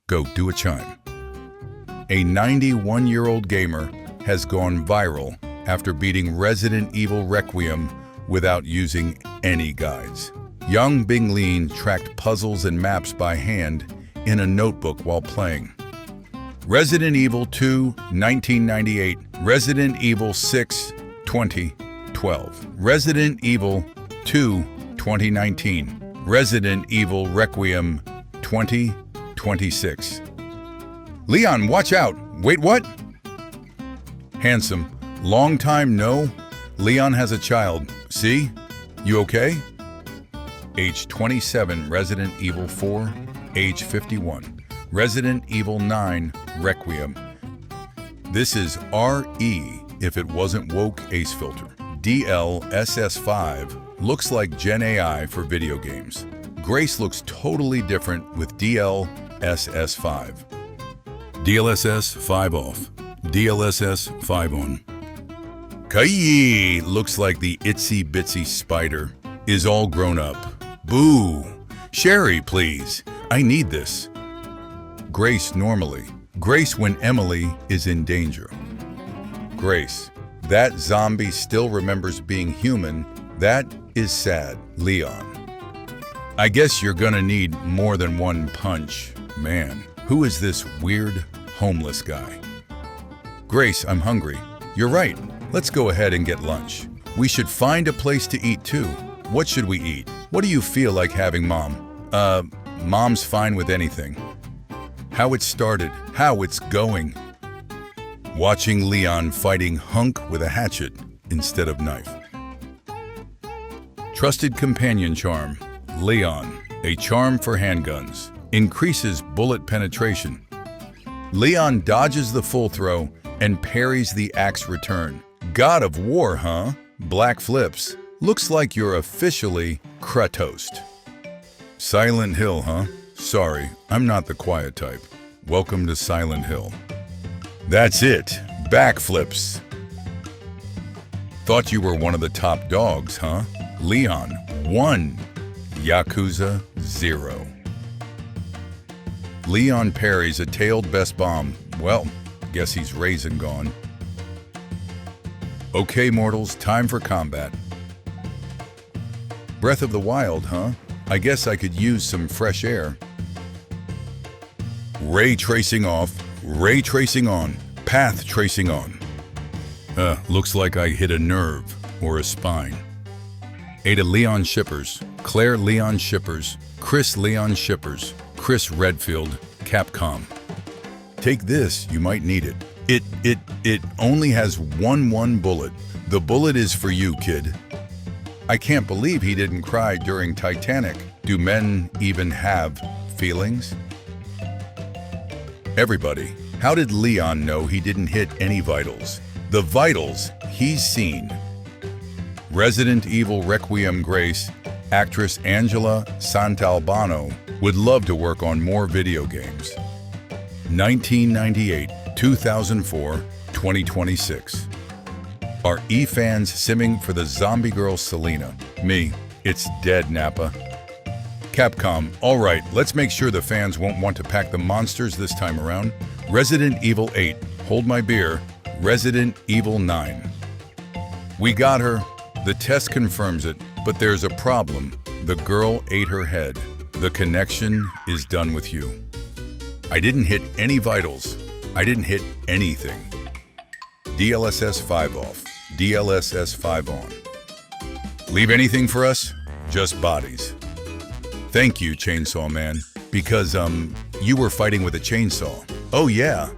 Go do a chime. A 91-year-old gamer has gone viral after beating Resident Evil Requiem without using any guides. Young Bing Lean tracked puzzles and maps by hand in a notebook while playing. Resident Evil 2, 1998, Resident Evil 6, 2012, Resident Evil 2, 2019, Resident Evil Requiem 2026. Leon, watch out! Wait, what? Handsome. Long time no. Leon has a child. See? You okay? Age 27, Resident Evil 4. Age 51, Resident Evil 9, Requiem. This is RE if it wasn't woke ace filter. DLSS5 looks like Gen AI for video games. Grace looks totally different with DLSS5. DLSS 5 off. DLSS 5 on. Kai looks like the itsy bitsy spider is all grown up. Boo! Sherry, please. I need this. Grace normally. Grace when Emily is in danger. Grace. That zombie still remembers being human. That is sad. Leon. I guess you're gonna need more than one punch. Man, who is this weird homeless guy? Grace, I'm hungry. You're right. Let's go ahead and get lunch. We should find a place to eat too. What should we eat? What do you feel like having, Mom? Mom's fine with anything. How it started, how it's going. Watching Leon fighting Hunk with a hatchet instead of knife. Trusted companion charm. Leon, a charm for handguns. Increases bullet penetration. Leon dodges the full throw and parries the axe return. God of War, huh? Black flips. Looks like you're officially Kratos. Silent Hill, huh? Sorry, I'm not the quiet type. Welcome to Silent Hill. That's it. Backflips. Thought you were one of the top dogs, huh? Leon, 1. Yakuza, 0. Leon parries a tailed best bomb. Well, guess he's raisin gone. Okay, mortals, time for combat. Breath of the Wild, huh? I guess I could use some fresh air. Ray tracing off, ray tracing on, path tracing on. Looks like I hit a nerve or a spine. Ada Leon Shippers, Claire Leon Shippers, Chris Leon Shippers, Chris Redfield, Capcom. Take this, you might need it. It only has one bullet. The bullet is for you, kid. I can't believe he didn't cry during Titanic. Do men even have feelings? Everybody, how did Leon know he didn't hit any vitals? The vitals he's seen. Resident Evil Requiem Grace, actress Angela Santalbano would love to work on more video games. 1998, 2004, 2026. Are E-fans simming for the zombie girl Selena? Me, it's dead, Nappa. Capcom, all right, let's make sure the fans won't want to pack the monsters this time around. Resident Evil 8, hold my beer. Resident Evil 9. We got her. The test confirms it, but there's a problem. The girl ate her head. The connection is done with you. I didn't hit any vitals. I didn't hit anything. DLSS 5 off. DLSS 5 on. Leave anything for us? Just bodies. Thank you, Chainsaw Man, because, you were fighting with a chainsaw. Oh, yeah.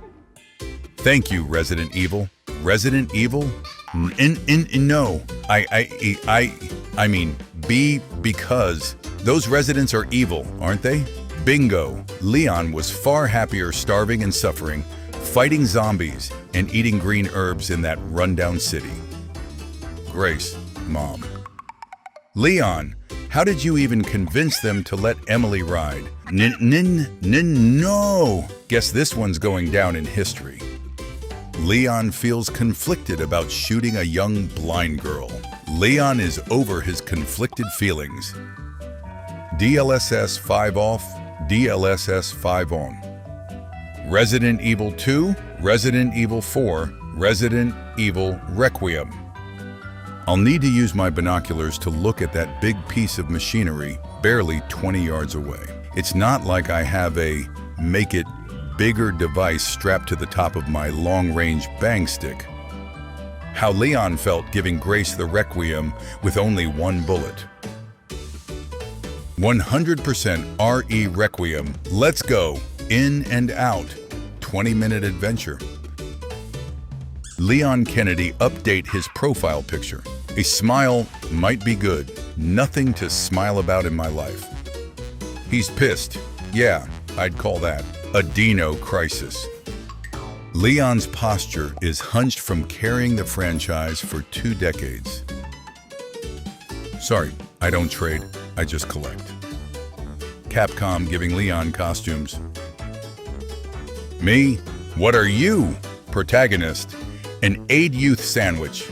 Thank you, Resident Evil. Resident Evil? No. I mean, because those residents are evil, aren't they? Bingo. Leon was far happier starving and suffering, fighting zombies, and eating green herbs in that rundown city. Grace, Mom. Leon, how did you even convince them to let Emily ride? No. Guess this one's going down in history. Leon feels conflicted about shooting a young blind girl. Leon is over his conflicted feelings. DLSS 5 off, DLSS 5 on. Resident Evil 2, Resident Evil 4, Resident Evil Requiem. I'll need to use my binoculars to look at that big piece of machinery barely 20 yards away. It's not like I have a make it bigger device strapped to the top of my long-range bang stick. How Leon felt giving Grace the Requiem with only one bullet. 100% RE Requiem. Let's go. In and out. 20-minute adventure. Leon Kennedy update his profile picture. A smile might be good. Nothing to smile about in my life. He's pissed. Yeah, I'd call that a Dino crisis. Leon's posture is hunched from carrying the franchise for 2 decades. Sorry, I don't trade, I just collect. Capcom giving Leon costumes. Me? What are you? Protagonist. An Aid Youth sandwich.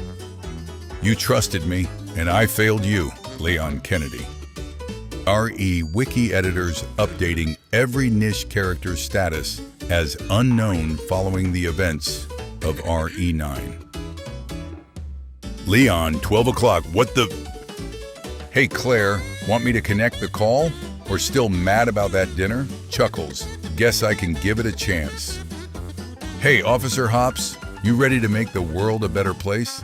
You trusted me, and I failed you, Leon Kennedy. RE Wiki editors updating every niche character's status as unknown following the events of RE9. Leon, 12 o'clock, what the... Hey Claire, want me to connect the call? Or still mad about that dinner? Chuckles, guess I can give it a chance. Hey Officer Hops, you ready to make the world a better place?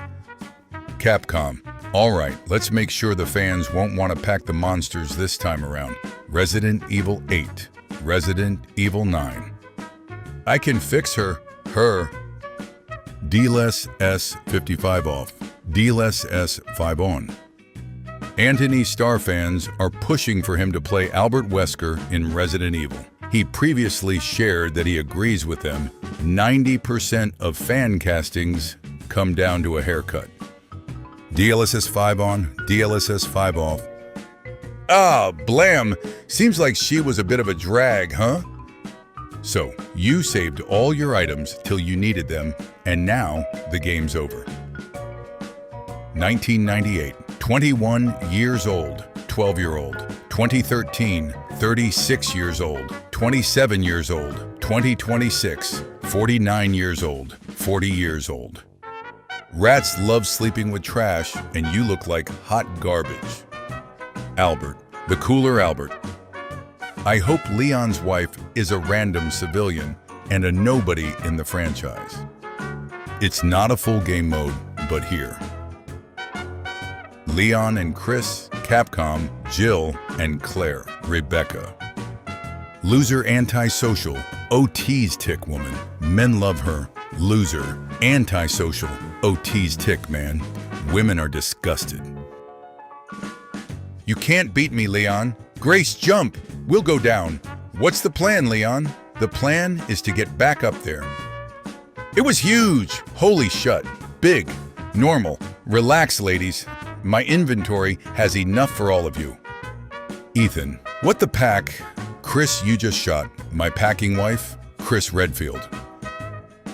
Capcom, all right, let's make sure the fans won't want to pack the monsters this time around. Resident Evil 8, Resident Evil 9. I can fix her. D-less S 55 off, D-less S 5 on. Anthony Starr fans are pushing for him to play Albert Wesker in Resident Evil. He previously shared that he agrees with them. 90% of fan castings come down to a haircut. DLSS 5 on, DLSS 5 off. Ah, blam! Seems like she was a bit of a drag, huh? So, you saved all your items till you needed them, and now the game's over. 1998, 21 years old, 12-year-old. 2013, 36 years old, 27 years old. 2026, 49 years old, 40 years old. Rats love sleeping with trash, and you look like hot garbage. Albert, the cooler Albert. I hope Leon's wife is a random civilian and a nobody in the franchise. It's not a full game mode, but here. Leon and Chris, Capcom, Jill, and Claire, Rebecca. Loser antisocial, OT's tick woman. Men love her. Loser, antisocial, OT's tick man. Women are disgusted. You can't beat me, Leon. Grace, jump. We'll go down. What's the plan, Leon? The plan is to get back up there. It was huge. Holy shut. Big. Normal. Relax, ladies. My inventory has enough for all of you. Ethan, what the pack? Chris, you just shot. My packing wife, Chris Redfield.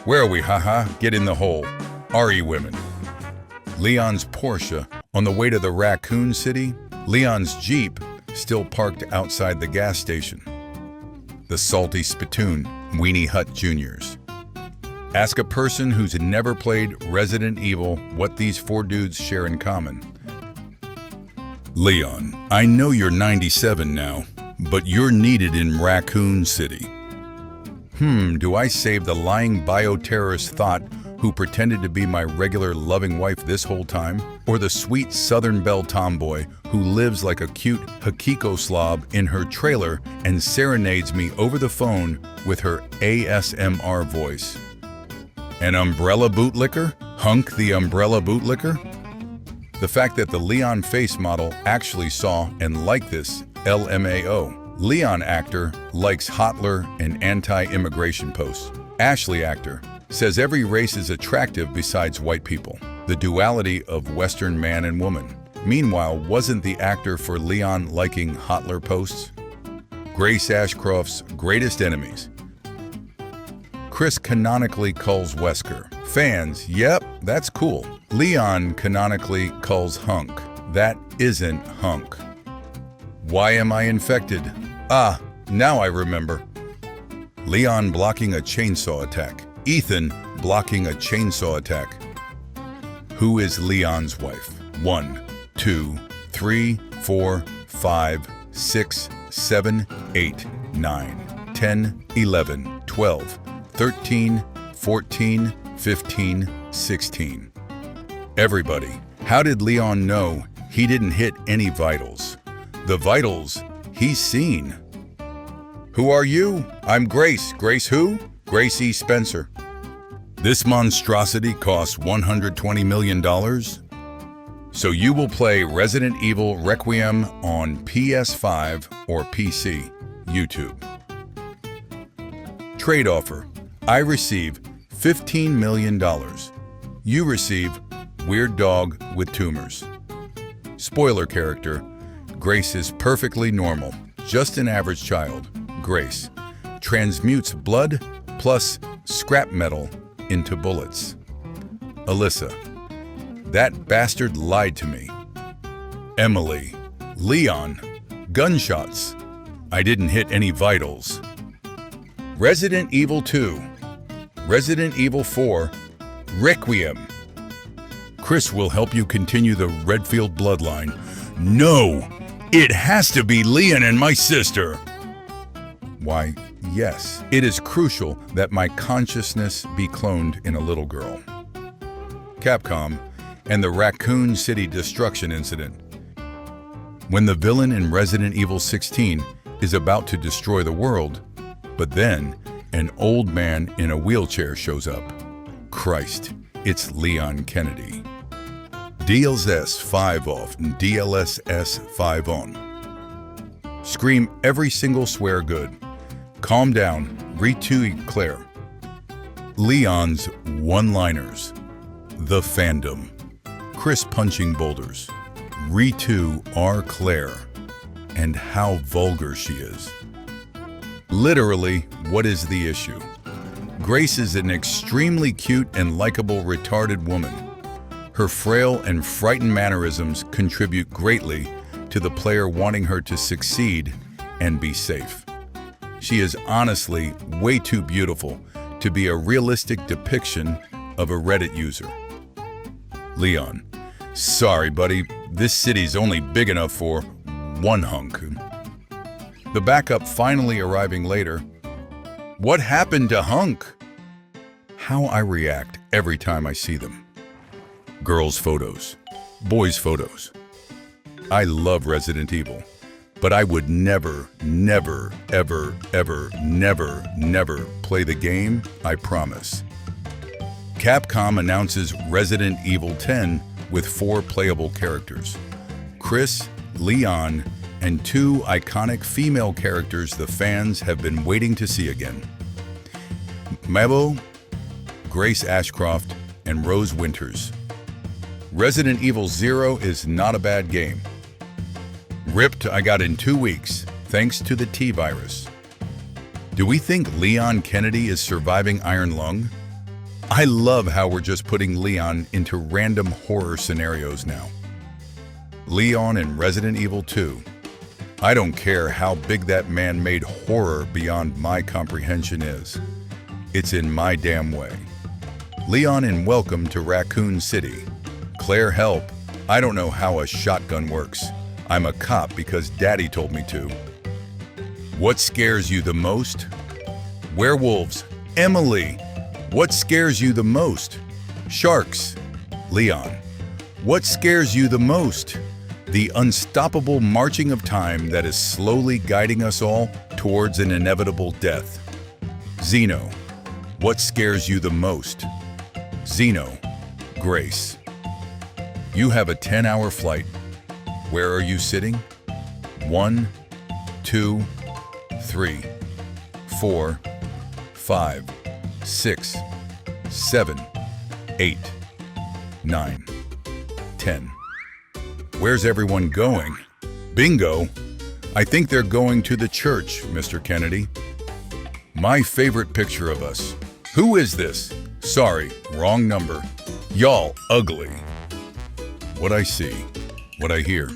Where are we, haha? Get in the hole. RE women. Leon's Porsche on the way to the Raccoon City. Leon's Jeep still parked outside the gas station. The Salty Spittoon, Weenie Hut Juniors. Ask a person who's never played Resident Evil what these 4 dudes share in common. Leon, I know you're 97 now, but you're needed in Raccoon City. Do I save the lying bioterrorist thought who pretended to be my regular loving wife this whole time? Or the sweet Southern Belle tomboy who lives like a cute Hakiko slob in her trailer and serenades me over the phone with her ASMR voice? An umbrella bootlicker? Hunk the umbrella bootlicker? The fact that the Leon face model actually saw and liked this LMAO. Leon actor likes Hotler and anti-immigration posts. Ashley actor says every race is attractive besides white people. The duality of Western man and woman. Meanwhile, wasn't the actor for Leon liking Hotler posts? Grace Ashcroft's greatest enemies. Chris canonically calls Wesker. Fans, yep, that's cool. Leon canonically calls Hunk. That isn't Hunk. Why am I infected? Ah, now I remember. Leon blocking a chainsaw attack. Ethan blocking a chainsaw attack. Who is Leon's wife? 1, 2, 3, 4, 5, 6, 7, 8, 9, 10, 11, 12, 13, 14, 15, 16. Everybody, how did Leon know he didn't hit any vitals? The vitals he's seen. Who are you? I'm Grace. Grace who? Grace E. Spencer. This monstrosity costs $120 million. So you will play Resident Evil Requiem on PS5 or PC, YouTube. Trade offer. I receive $15 million. You receive Weird Dog with Tumors. Spoiler character. Grace is perfectly normal, just an average child. Grace transmutes blood plus scrap metal into bullets. Alyssa. That bastard lied to me. Emily. Leon. Gunshots. I didn't hit any vitals. Resident Evil 2. Resident Evil 4. Requiem. Chris will help you continue the Redfield bloodline. No! It has to be Leon and my sister! Why, yes, it is crucial that my consciousness be cloned in a little girl. Capcom and the Raccoon City destruction incident. When the villain in Resident Evil 16 is about to destroy the world, but then an old man in a wheelchair shows up. Christ, it's Leon Kennedy. DLSS 5 off and DLSS 5 on. Scream every single swear good. Calm down, retweet Claire. Leon's one-liners. The Fandom. Chris punching boulders. Retweet R. Claire. And how vulgar she is. Literally, what is the issue? Grace is an extremely cute and likable retarded woman. Her frail and frightened mannerisms contribute greatly to the player wanting her to succeed and be safe. She is honestly way too beautiful to be a realistic depiction of a Reddit user. Leon. Sorry, buddy, this city's only big enough for one hunk. The backup finally arriving later. What happened to Hunk? How I react every time I see them. Girls' photos. Boys' photos. I love Resident Evil, but I would never, never, ever, ever, never, never play the game, I promise. Capcom announces Resident Evil 10 with 4 playable characters. Chris, Leon, and 2 iconic female characters the fans have been waiting to see again. Mabel, Grace Ashcroft, and Rose Winters. Resident Evil 0 is not a bad game. Ripped I got in 2 weeks, thanks to the T-virus. Do we think Leon Kennedy is surviving Iron Lung? I love how we're just putting Leon into random horror scenarios now. Leon in Resident Evil 2. I don't care how big that man-made horror beyond my comprehension is. It's in my damn way. Leon in Welcome to Raccoon City. Claire, help. I don't know how a shotgun works. I'm a cop because Daddy told me to. What scares you the most? Werewolves. Emily. What scares you the most? Sharks. Leon. What scares you the most? The unstoppable marching of time that is slowly guiding us all towards an inevitable death. Zeno. What scares you the most? Zeno. Grace. You have a 10-hour flight. Where are you sitting? 1, 2, 3, 4, 5, 6, 7, 8, 9, 10. Where's everyone going? Bingo! I think they're going to the church, Mr. Kennedy. My favorite picture of us. Who is this? Sorry, wrong number. Y'all ugly. What I see, what I hear.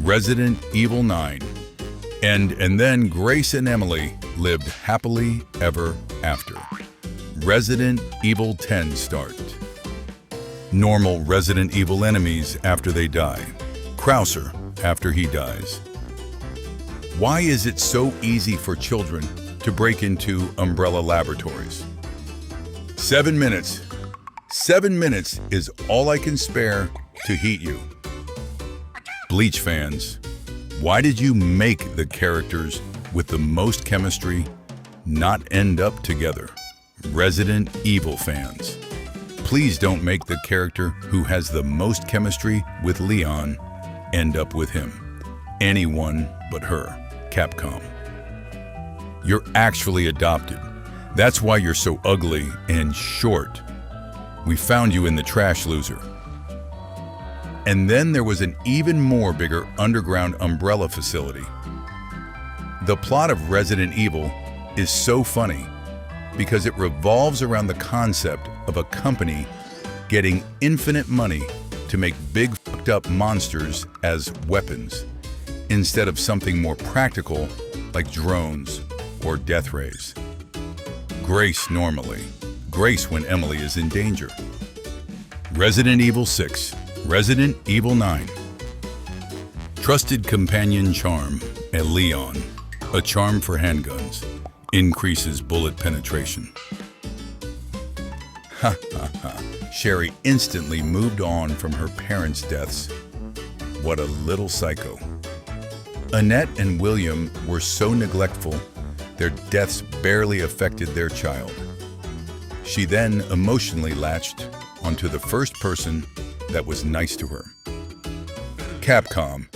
Resident Evil 9. And then Grace and Emily lived happily ever after. Resident Evil 10 start. Normal Resident Evil enemies after they die. Krauser after he dies. Why is it so easy for children to break into Umbrella Laboratories? 7 minutes. 7 minutes is all I can spare to heat you. Bleach fans, why did you make the characters with the most chemistry not end up together? Resident Evil fans, please don't make the character who has the most chemistry with Leon end up with him. Anyone but her. Capcom. You're actually adopted. That's why you're so ugly and short. We found you in the trash, loser. And then there was an even more bigger underground Umbrella facility. The plot of Resident Evil is so funny because it revolves around the concept of a company getting infinite money to make big fucked up monsters as weapons instead of something more practical like drones or death rays. Grace normally. Grace when Emily is in danger. Resident Evil 6. Resident Evil 9. Trusted companion charm, a Leon. A charm for handguns. Increases bullet penetration. Ha ha ha. Sherry instantly moved on from her parents' deaths. What a little psycho. Annette and William were so neglectful, their deaths barely affected their child. She then emotionally latched onto the first person that was nice to her. Capcom,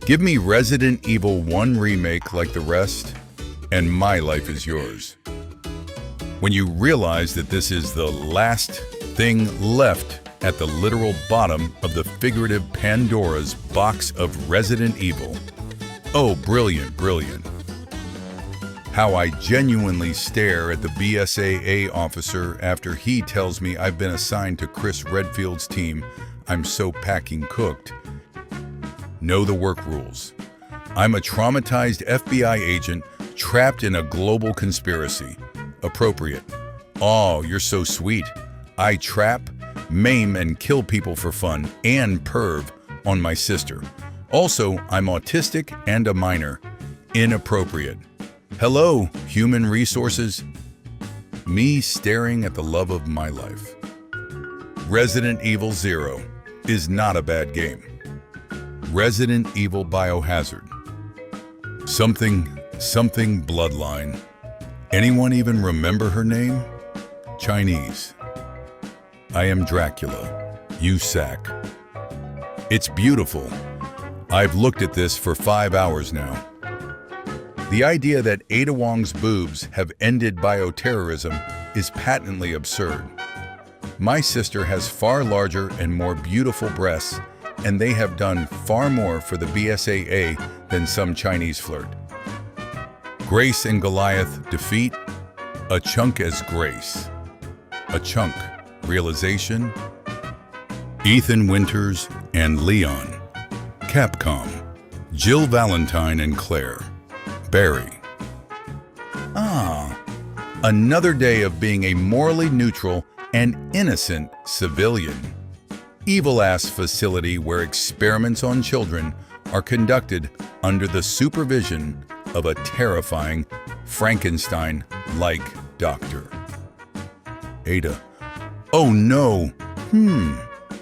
give me Resident Evil 1 remake like the rest, and my life is yours. When you realize that this is the last thing left at the literal bottom of the figurative Pandora's box of Resident Evil, oh, brilliant, brilliant. How I genuinely stare at the BSAA officer after he tells me I've been assigned to Chris Redfield's team. I'm so packing cooked. Know the work rules. I'm a traumatized FBI agent trapped in a global conspiracy. Appropriate. Oh, you're so sweet. I trap, maim, and kill people for fun and perv on my sister. Also, I'm autistic and a minor. Inappropriate. Hello, human resources. Me staring at the love of my life. Resident Evil 0 is not a bad game. Resident Evil Biohazard. Something bloodline. Anyone even remember her name? Chinese. I am Dracula. You sack. It's beautiful. I've looked at this for 5 hours now. The idea that Ada Wong's boobs have ended bioterrorism is patently absurd. My sister has far larger and more beautiful breasts, and they have done far more for the BSAA than some Chinese flirt. Grace and Goliath defeat, a chunk as Grace. A chunk, realization, Ethan Winters and Leon. Capcom, Jill Valentine and Claire. Barry. Another day of being a morally neutral and innocent civilian. Evil-ass facility where experiments on children are conducted under the supervision of a terrifying Frankenstein-like doctor. Ada. Oh no.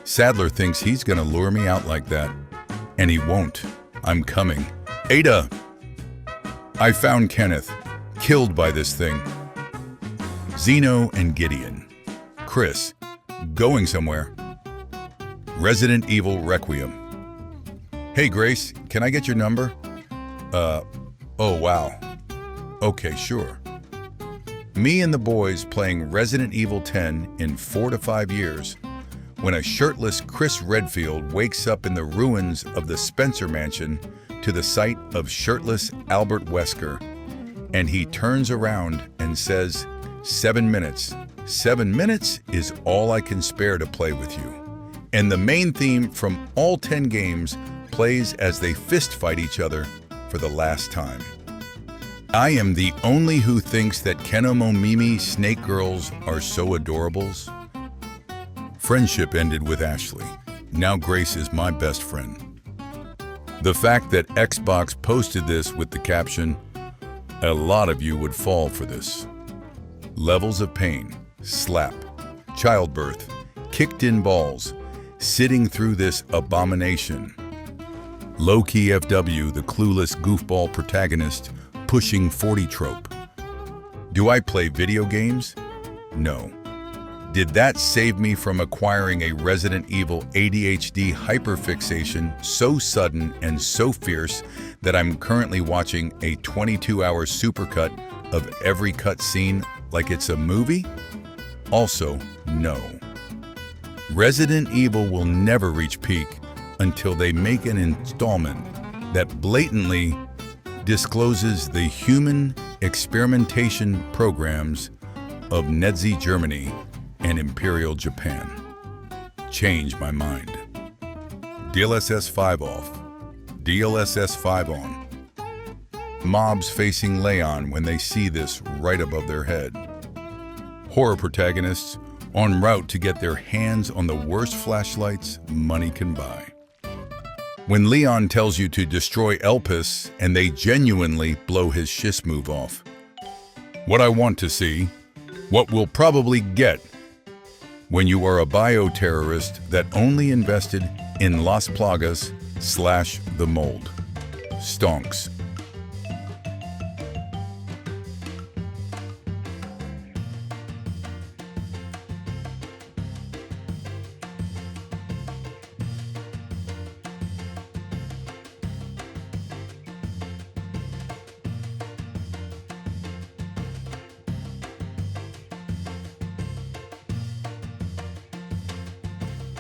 Sadler thinks he's gonna lure me out like that. And he won't. I'm coming. Ada! I found Kenneth, killed by this thing. Zeno and Gideon. Chris, going somewhere. Resident Evil Requiem. Hey Grace, can I get your number? Oh wow. Okay, sure. Me and the boys playing Resident Evil 10 in 4 to 5 years when a shirtless Chris Redfield wakes up in the ruins of the Spencer Mansion to the sight of shirtless Albert Wesker, and he turns around and says, 7 minutes. 7 minutes is all I can spare to play with you. And the main theme from all 10 games plays as they fist fight each other for the last time. I am the only who thinks that Kenomomimi snake girls are so adorables. Friendship ended with Ashley. Now Grace is my best friend. The fact that Xbox posted this with the caption, "A lot of you would fall for this." Levels of pain, slap, childbirth, kicked in balls, sitting through this abomination. Low-key FW, the clueless goofball protagonist, pushing 40 trope. Do I play video games? No. Did that save me from acquiring a Resident Evil ADHD hyperfixation so sudden and so fierce that I'm currently watching a 22-hour supercut of every cutscene like it's a movie? Also, no. Resident Evil will never reach peak until they make an installment that blatantly discloses the human experimentation programs of Nazi Germany and Imperial Japan. Change my mind. DLSS 5 off. DLSS 5 on. Mobs facing Leon when they see this right above their head. Horror protagonists en route to get their hands on the worst flashlights money can buy. When Leon tells you to destroy Elpis and they genuinely blow his shiz move off. What I want to see, what we'll probably get when you are a bioterrorist that only invested in Las Plagas / the mold. Stonks.